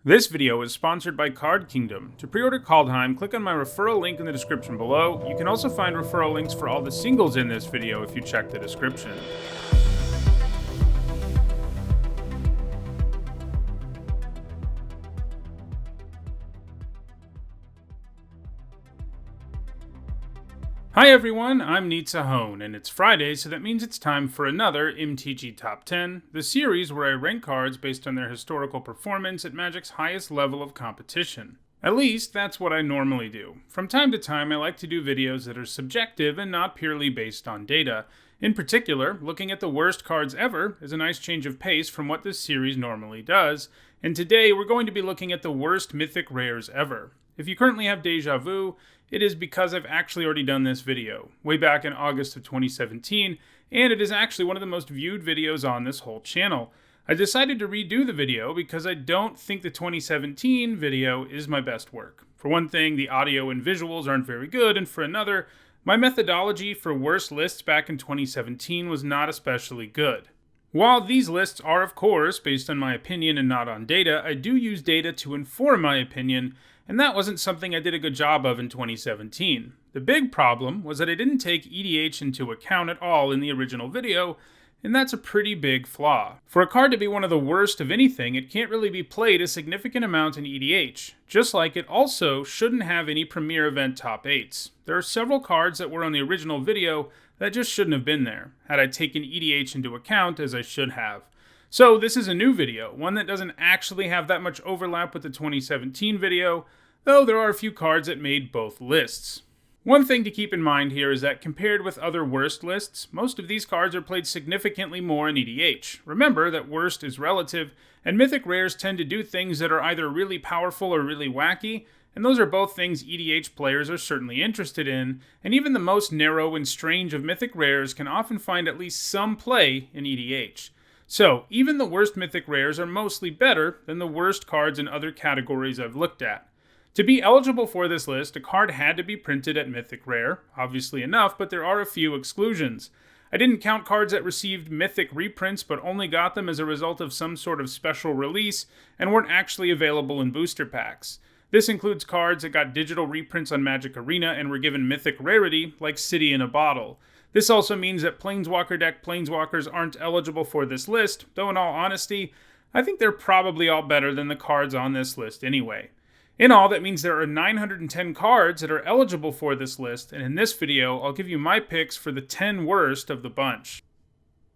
This video is sponsored by Card Kingdom. To pre-order Kaldheim, click on my referral link in the description below. You can also find referral links for all the singles in this video if you check the description. Hi everyone, I'm Hone, and it's Friday, so that means it's time for another MTG Top 10, the series where I rank cards based on their historical performance at Magic's highest level of competition. At least, that's what I normally do. From time to time, I like to do videos that are subjective and not purely based on data. In particular, looking at the worst cards ever is a nice change of pace from what this series normally does, and today we're going to be looking at the worst Mythic rares ever. If you currently have Deja Vu, it is because I've actually already done this video, way back in August of 2017, and it is actually one of the most viewed videos on this whole channel. I decided to redo the video because I don't think the 2017 video is my best work. For one thing, the audio and visuals aren't very good, and for another, my methodology for worst lists back in 2017 was not especially good. While these lists are, of course, based on my opinion and not on data, I do use data to inform my opinion, and that wasn't something I did a good job of in 2017. The big problem was that I didn't take EDH into account at all in the original video, and that's a pretty big flaw. For a card to be one of the worst of anything, it can't really be played a significant amount in EDH, just like it also shouldn't have any Premier Event top 8s. There are several cards that were on the original video that just shouldn't have been there, had I taken EDH into account as I should have. So this is a new video, one that doesn't actually have that much overlap with the 2017 video, though there are a few cards that made both lists. One thing to keep in mind here is that compared with other worst lists, most of these cards are played significantly more in EDH. Remember that worst is relative, and Mythic rares tend to do things that are either really powerful or really wacky, and those are both things EDH players are certainly interested in, and even the most narrow and strange of Mythic rares can often find at least some play in EDH. So, even the worst Mythic rares are mostly better than the worst cards in other categories I've looked at. To be eligible for this list, a card had to be printed at Mythic Rare, obviously enough, but there are a few exclusions. I didn't count cards that received Mythic reprints but only got them as a result of some sort of special release and weren't actually available in booster packs. This includes cards that got digital reprints on Magic Arena and were given Mythic rarity, like City in a Bottle. This also means that Planeswalker deck Planeswalkers aren't eligible for this list, though in all honesty, I think they're probably all better than the cards on this list anyway. In all, that means there are 910 cards that are eligible for this list, and in this video, I'll give you my picks for the 10 worst of the bunch.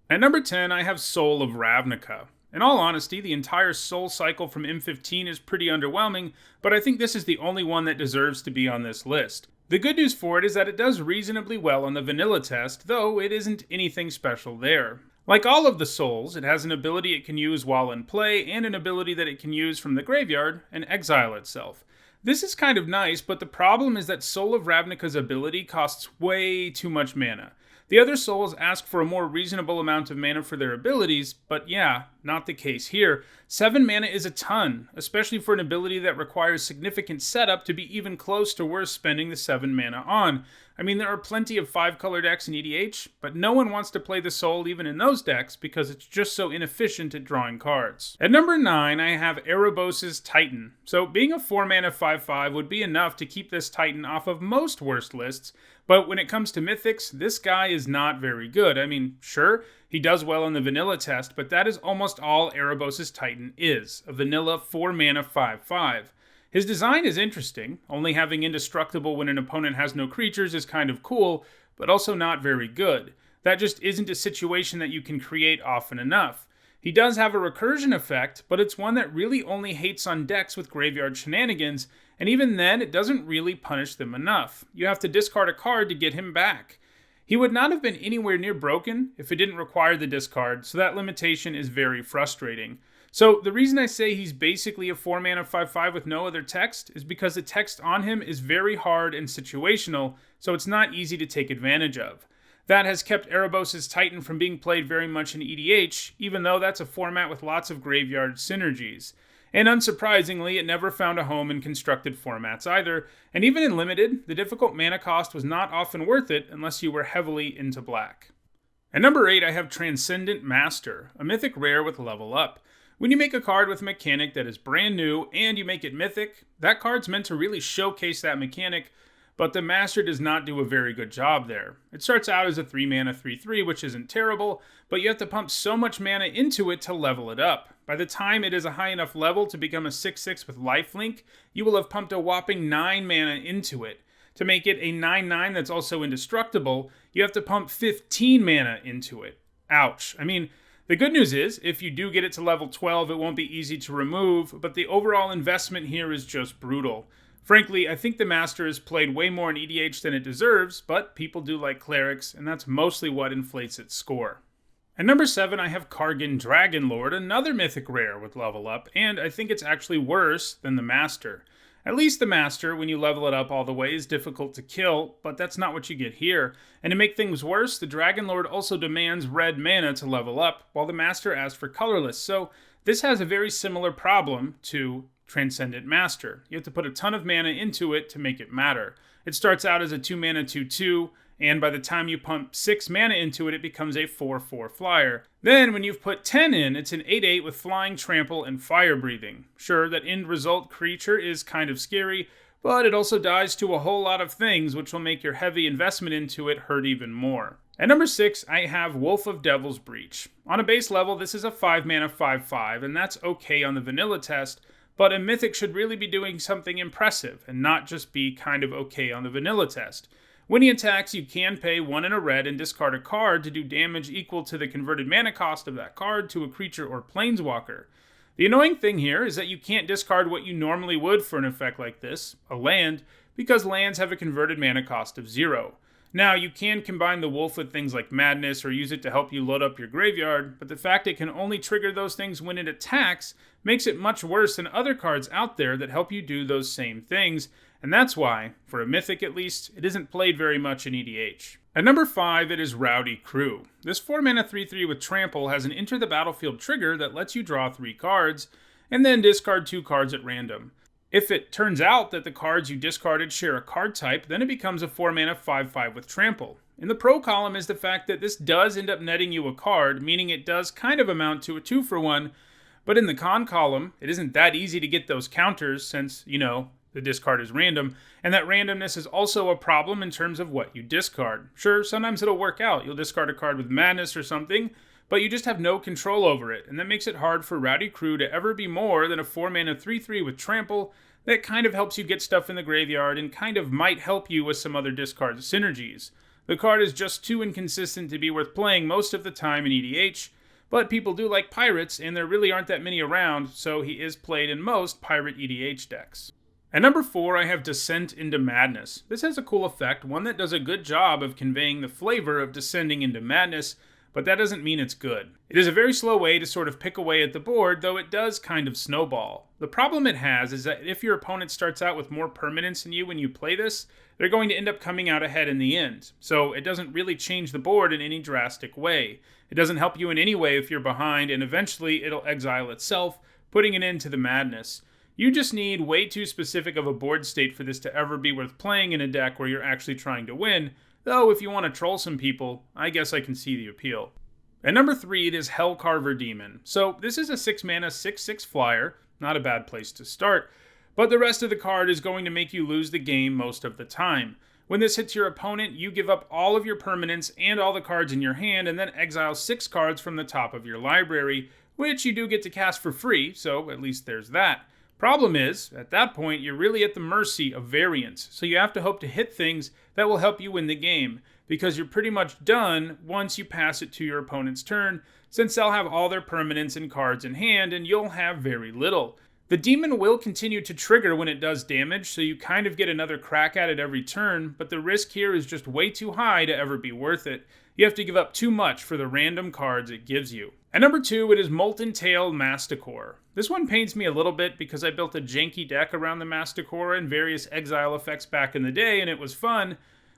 At number 10, I have Soul of Ravnica. In all honesty, the entire Soul cycle from M15 is pretty underwhelming, but I think this is the only one that deserves to be on this list. The good news for it is that it does reasonably well on the vanilla test, though it isn't anything special there. Like all of the Souls, it has an ability it can use while in play, and an ability that it can use from the graveyard and exile itself. This is kind of nice, but the problem is that Soul of Ravnica's ability costs way too much mana. The other Souls ask for a more reasonable amount of mana for their abilities, but yeah, not the case here. 7 mana is a ton, especially for an ability that requires significant setup to be even close to worth spending the 7 mana on. I mean, there are plenty of 5-color decks in EDH, but no one wants to play the Soul even in those decks because it's just so inefficient at drawing cards. At number 9, I have Argoss Titan. So being a 4-mana 5/5 would be enough to keep this Titan off of most worst lists, but when it comes to Mythics, this guy is not very good. I mean, sure, he does well on the vanilla test, but that is almost all Argoss Titan is, a vanilla 4-mana 5/5. His design is interesting. Only having indestructible when an opponent has no creatures is kind of cool, but also not very good. That just isn't a situation that you can create often enough. He does have a recursion effect, but it's one that really only hates on decks with graveyard shenanigans, and even then it doesn't really punish them enough. You have to discard a card to get him back. He would not have been anywhere near broken if it didn't require the discard, so that limitation is very frustrating. So the reason I say he's basically a 4-mana 5/5 with no other text is because the text on him is very hard and situational, so it's not easy to take advantage of. That has kept Argoss Titan from being played very much in EDH, even though that's a format with lots of graveyard synergies. And unsurprisingly, it never found a home in constructed formats either, and even in Limited, the difficult mana cost was not often worth it unless you were heavily into black. At number 8, I have Transcendent Master, a Mythic rare with level up. When you make a card with a mechanic that is brand new and you make it mythic, that card's meant to really showcase that mechanic, but the Master does not do a very good job there. It starts out as a 3 mana 3/3, which isn't terrible, but you have to pump so much mana into it to level it up. By the time it is a high enough level to become a 6/6 with lifelink, you will have pumped a whopping 9 mana into it. To make it a 9/9 that's also indestructible, you have to pump 15 mana into it. Ouch. I mean, the good news is, if you do get it to level 12, it won't be easy to remove, but the overall investment here is just brutal. Frankly, I think the Master is played way more in EDH than it deserves, but people do like clerics, and that's mostly what inflates its score. At number 7, I have Kargan Dragonlord, another mythic rare with level up, and I think it's actually worse than the Master. At least the Master, when you level it up all the way, is difficult to kill, but that's not what you get here. And to make things worse, the Dragonlord also demands red mana to level up, while the Master asks for colorless, so this has a very similar problem to Transcendent Master. You have to put a ton of mana into it to make it matter. It starts out as a 2 mana 2/2, and by the time you pump 6 mana into it, it becomes a 4/4 flyer. Then, when you've put 10 in, it's an 8/8 with flying, trample, and fire breathing. Sure, that end result creature is kind of scary, but it also dies to a whole lot of things, which will make your heavy investment into it hurt even more. At number 6, I have Wolf of Devil's Breach. On a base level, this is a 5 mana 5/5, and that's okay on the vanilla test, but a Mythic should really be doing something impressive, and not just be kind of okay on the vanilla test. When he attacks, you can pay 1 and a red and discard a card to do damage equal to the converted mana cost of that card to a creature or planeswalker. The annoying thing here is that you can't discard what you normally would for an effect like this, a land, because lands have a converted mana cost of 0. Now, you can combine the wolf with things like madness or use it to help you load up your graveyard, but the fact it can only trigger those things when it attacks makes it much worse than other cards out there that help you do those same things, and that's why, for a Mythic at least, it isn't played very much in EDH. At number 5, it is Rowdy Crew. This 4 mana 3/3 with Trample has an enter the battlefield trigger that lets you draw 3 cards, and then discard 2 cards at random. If it turns out that the cards you discarded share a card type, then it becomes a 4 mana 5/5 with Trample. In the pro column is the fact that this does end up netting you a card, meaning it does kind of amount to a 2-for-1, but in the con column, it isn't that easy to get those counters since, the discard is random, and that randomness is also a problem in terms of what you discard. Sure, sometimes it'll work out. You'll discard a card with madness or something, but you just have no control over it, and that makes it hard for Rowdy Crew to ever be more than a 4 mana 3/3 with Trample that kind of helps you get stuff in the graveyard and kind of might help you with some other discard synergies. The card is just too inconsistent to be worth playing most of the time in EDH, but people do like pirates, and there really aren't that many around, so he is played in most pirate EDH decks. At number 4, I have Descent into Madness. This has a cool effect, one that does a good job of conveying the flavor of descending into madness, but that doesn't mean it's good. It is a very slow way to sort of pick away at the board, though it does kind of snowball. The problem it has is that if your opponent starts out with more permanence than you when you play this, they're going to end up coming out ahead in the end. So it doesn't really change the board in any drastic way. It doesn't help you in any way if you're behind, and eventually it'll exile itself, putting an end to the madness. You just need way too specific of a board state for this to ever be worth playing in a deck where you're actually trying to win, though if you want to troll some people, I guess I can see the appeal. At number 3, it is Carver Demon. So this is a 6 mana 6/6 flyer, not a bad place to start, but the rest of the card is going to make you lose the game most of the time. When this hits your opponent, you give up all of your permanents and all the cards in your hand, and then exile 6 cards from the top of your library, which you do get to cast for free, so at least there's that. Problem is, at that point, you're really at the mercy of variance, so you have to hope to hit things that will help you win the game, because you're pretty much done once you pass it to your opponent's turn, since they'll have all their permanents and cards in hand, and you'll have very little. The demon will continue to trigger when it does damage, so you kind of get another crack at it every turn, but the risk here is just way too high to ever be worth it. You have to give up too much for the random cards it gives you. At number 2, it is Molten Tail Masticore. This one pains me a little bit because I built a janky deck around the Masticore and various exile effects back in the day, and it was fun,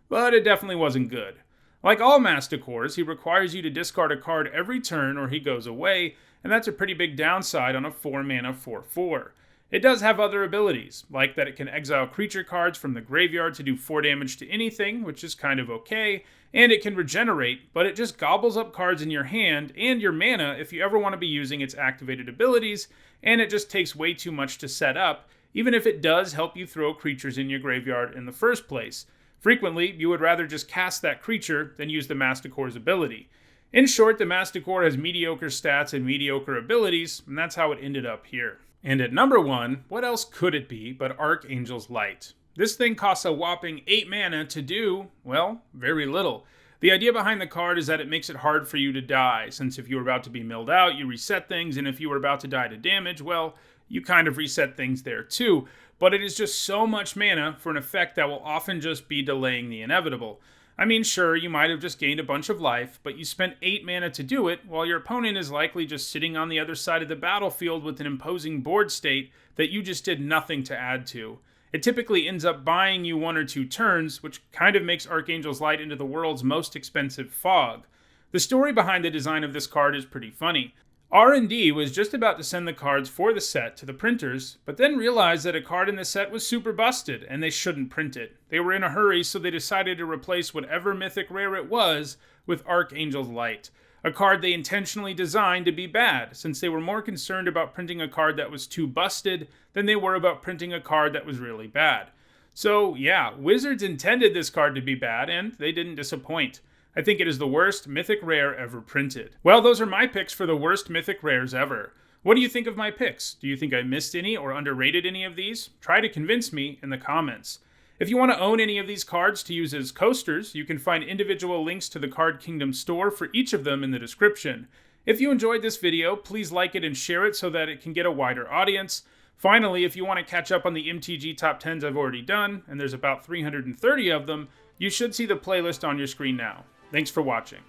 but it definitely wasn't good. Like all Masticores, he requires you to discard a card every turn or he goes away, and that's a pretty big downside on a 4 mana 4/4. It does have other abilities, like that it can exile creature cards from the graveyard to do 4 damage to anything, which is kind of okay, and it can regenerate, but it just gobbles up cards in your hand and your mana if you ever want to be using its activated abilities, and it just takes way too much to set up, even if it does help you throw creatures in your graveyard in the first place. Frequently, you would rather just cast that creature than use the Masticore's ability. In short, the Masticore has mediocre stats and mediocre abilities, and that's how it ended up here. And at number 1, what else could it be but Archangel's Light? This thing costs a whopping 8 mana to do, well, very little. The idea behind the card is that it makes it hard for you to die, since if you were about to be milled out, you reset things, and if you were about to die to damage, well, you kind of reset things there too. But it is just so much mana for an effect that will often just be delaying the inevitable. I mean, sure, you might have just gained a bunch of life, but you spent 8 mana to do it, while your opponent is likely just sitting on the other side of the battlefield with an imposing board state that you just did nothing to add to. It typically ends up buying you 1 or 2 turns, which kind of makes Archangel's Light into the world's most expensive fog. The story behind the design of this card is pretty funny. R&D was just about to send the cards for the set to the printers, but then realized that a card in the set was super busted, and they shouldn't print it. They were in a hurry, so they decided to replace whatever mythic rare it was with Archangel's Light, a card they intentionally designed to be bad, since they were more concerned about printing a card that was too busted than they were about printing a card that was really bad. So yeah, Wizards intended this card to be bad, and they didn't disappoint. I think it is the worst mythic rare ever printed. Well, those are my picks for the worst mythic rares ever. What do you think of my picks? Do you think I missed any or underrated any of these? Try to convince me in the comments. If you want to own any of these cards to use as coasters, you can find individual links to the Card Kingdom store for each of them in the description. If you enjoyed this video, please like it and share it so that it can get a wider audience. Finally, if you want to catch up on the MTG top 10s I've already done, and there's about 330 of them, you should see the playlist on your screen now. Thanks for watching.